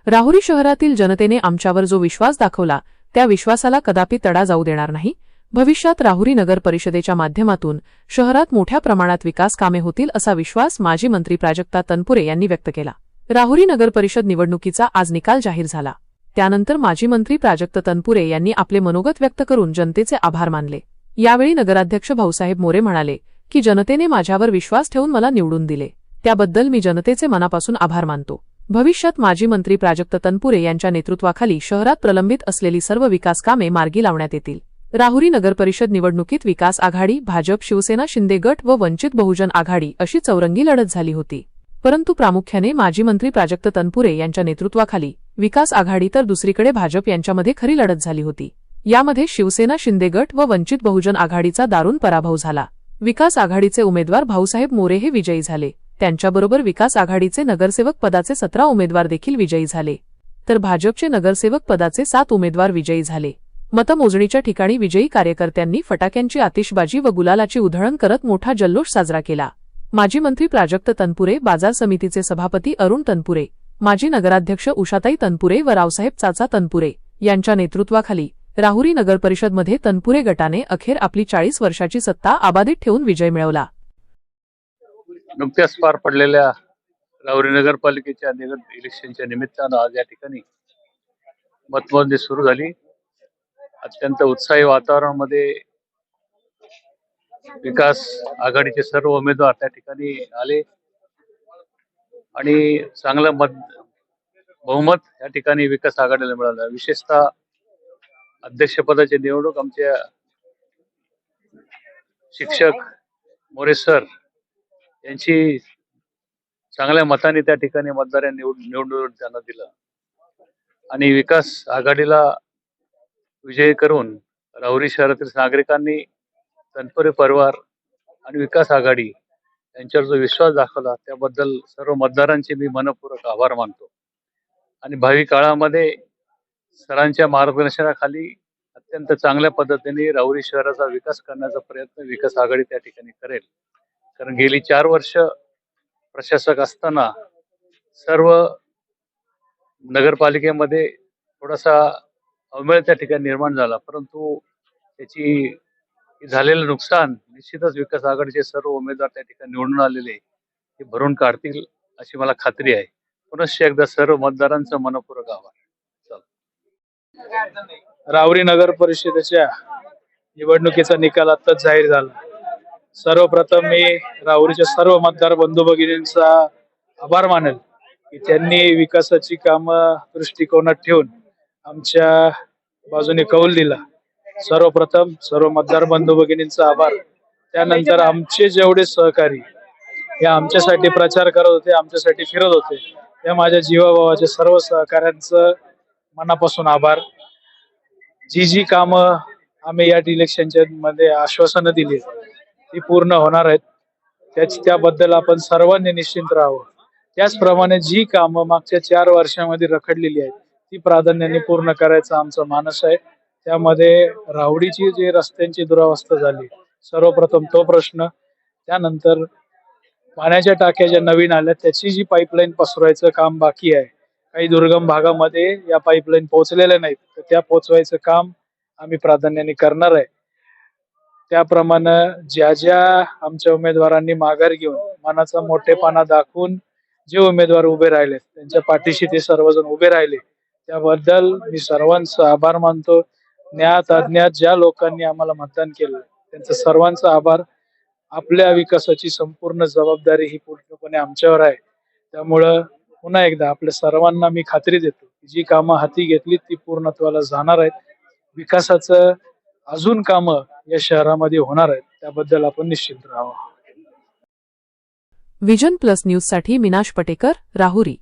राहुरी शहरातील जनतेने आमच्यावर जो विश्वास दाखवला त्या विश्वासाला कदापि तडा जाऊ देणार नाही। भविष्यात राहुरी नगर परिषदेच्या माध्यमातून शहरात मोठ्या प्रमाणात विकास कामे होतील असा विश्वास माजी मंत्री प्राजक्ता तनपुरे यांनी व्यक्त केला। राहुरी नगर परिषद निवडणुकीचा आज निकाल जाहीर झाला। त्यानंतर माजी मंत्री प्राजक्त तनपुरे यांनी आपले मनोगत व्यक्त करून जनतेचे आभार मानले। यावेळी नगराध्यक्ष भाऊसाहेब मोरे म्हणाले की जनतेने माझ्यावर विश्वास ठेवून मला निवडून दिले, त्याबद्दल मी जनतेचे मनापासून आभार मानतो। भविष्यात माजी मंत्री प्राजक्त तनपुरे यांच्या नेतृत्वाखाली शहरात प्रलंबित असलेली सर्व विकास कामे मार्गी लावण्यात येतील। राहुरी नगर परिषद निवडणुकीत विकास आघाडी, भाजप, शिवसेना, शिंदे गट व वंचित बहुजन आघाडी अशी चौरंगी लढत झाली होती। परंतु प्रामुख्याने माजी मंत्री प्राजक्त तनपुरे यांच्या नेतृत्वाखाली विकास आघाडी तर दुसरीकडे भाजप यांच्यामध्ये खरी लढत झाली होती। यामध्ये शिवसेना, शिंदे गट व वंचित बहुजन आघाडीचा दारुण पराभव झाला। विकास आघाडीचे उमेदवार भाऊसाहेब मोरे हे विजयी झाले। त्यांच्याबरोबर विकास आघाडीचे नगरसेवक पदाचे 17 उमेदवार देखील विजयी झाले, तर भाजपचे नगरसेवक पदाचे 7 उमेदवार विजयी झाले। मतमोजणीच्या ठिकाणी विजयी कार्यकर्त्यांनी फटाक्यांची आतिषबाजी व गुलालाची उधळण करत मोठा जल्लोष साजरा केला। माजी मंत्री प्राजक्त तनपुरे, बाजार समितीचे सभापती अरुण तनपुरे, माजी नगराध्यक्ष उषाताई तनपुरे व रावसाहेब चाचा तनपुरे यांच्या नेतृत्वाखाली राहुरी नगर परिषदमध्ये तनपुरे गटाने अखेर आपली 40 वर्षाची सत्ता अबाधित ठेवून विजय मिळवला। नुकत्याच पार पडलेल्या राहुरी नगरपालिकेच्या इलेक्शनच्या निमित्तानं आज या ठिकाणी मतमोजणी सुरू झाली। अत्यंत उत्साही वातावरणामध्ये विकास आघाडीचे सर्व उमेदवार त्या ठिकाणी आले आणि चांगलं बहुमत या ठिकाणी विकास आघाडीला मिळालं। विशेषतः अध्यक्षपदाची निवडणूक आमच्या शिक्षक मोरे सर यांची चांगल्या मताने त्या ठिकाणी मतदारांनी निवडून त्यांना दिलं आणि विकास आघाडीला विजयी करून राहुरी शहरातील नागरिकांनी तनपुरे परिवार आणि विकास आघाडी यांच्यावर जो विश्वास दाखवला त्याबद्दल सर्व मतदारांचे मी मनपूर्वक आभार मानतो आणि भावी काळामध्ये सरांच्या मार्गदर्शनाखाली अत्यंत चांगल्या पद्धतीने राहुरी शहराचा विकास करण्याचा प्रयत्न विकास आघाडी त्या ठिकाणी करेल। कारण गेली 4 वर्ष प्रशासक असताना सर्व नगरपालिकेमध्ये थोडासा अवमेळ त्या ठिकाणी निर्माण झाला, परंतु त्याची झालेलं नुकसान निश्चितच विकास आघाडीचे सर्व उमेदवार त्या ठिकाणी निवडून आलेले ते भरून काढतील अशी मला खात्री आहे। पुनश्च एकदा सर्व मतदारांचं मनपूर्वक आभार। राहुरी नगर परिषदेच्या निवडणुकीचा निकाल आत्ताच जाहीर झाला। सर्वप्रथम मी राहुरीच्या सर्व मतदार बंधू भगिनींचा आभार मानेल की त्यांनी विकासाची कामं दृष्टिकोनात ठेवून आमच्या बाजूने कौल दिला। सर्वप्रथम सर्व मतदार बंधू भगिनींचा आभार। त्यानंतर आमचे जेवढे सहकारी हे आमच्यासाठी प्रचार करत होते, आमच्यासाठी फिरत होते, त्या माझ्या जीवाभावाच्या सर्व सहकाऱ्यांचं मनापासून आभार। जी कामं आम्ही या इलेक्शनच्या मध्ये आश्वासनं दिली ती पूर्ण होणार आहेत, त्याबद्दल आपण सर्वांनी निश्चिंत राहावं। त्याचप्रमाणे जी कामं मागच्या 4 वर्षामध्ये रखडलेली आहेत ती प्राधान्याने पूर्ण करायचा आमचा मानस आहे। त्यामध्ये राहुरीची जी रस्त्यांची दुरावस्था झाली सर्वप्रथम तो प्रश्न, त्यानंतर पाण्याच्या टाक्या ज्या नवीन आल्या त्याची जी पाईपलाईन पसरवायचं काम बाकी आहे, काही दुर्गम भागामध्ये या पाईपलाईन पोहोचलेल्या नाहीत तर त्या पोहोचवायचं काम आम्ही प्राधान्याने करणार आहे। त्याप्रमाणे ज्या आमच्या उमेदवारांनी माघार घेऊन मनाचा मोठेपणा दाखवून जे उमेदवार उभे राहिले त्यांच्या पाठीशी ते सर्वजण उभे राहिले, त्याबद्दल मी सर्वांचा आभार मानतो। ज्ञात अज्ञात ज्या लोकांनी आम्हाला मतदान केलं त्यांचं सर्वांचा आभार। आपल्या विकासाची संपूर्ण जबाबदारी ही पूर्णपणे आमच्यावर आहे। त्यामुळं पुन्हा एकदा आपल्या सर्वांना मी खात्री देतो की जी कामं हाती घेतली ती पूर्णत्वाला जाणार आहेत। विकासाचं अजून कामं या शहरामध्ये होणार आहेत, त्याबद्दल आपण निश्चिंत राहावं। विजन प्लस न्यूज साठी मीनाश पटेकर, राहुरी।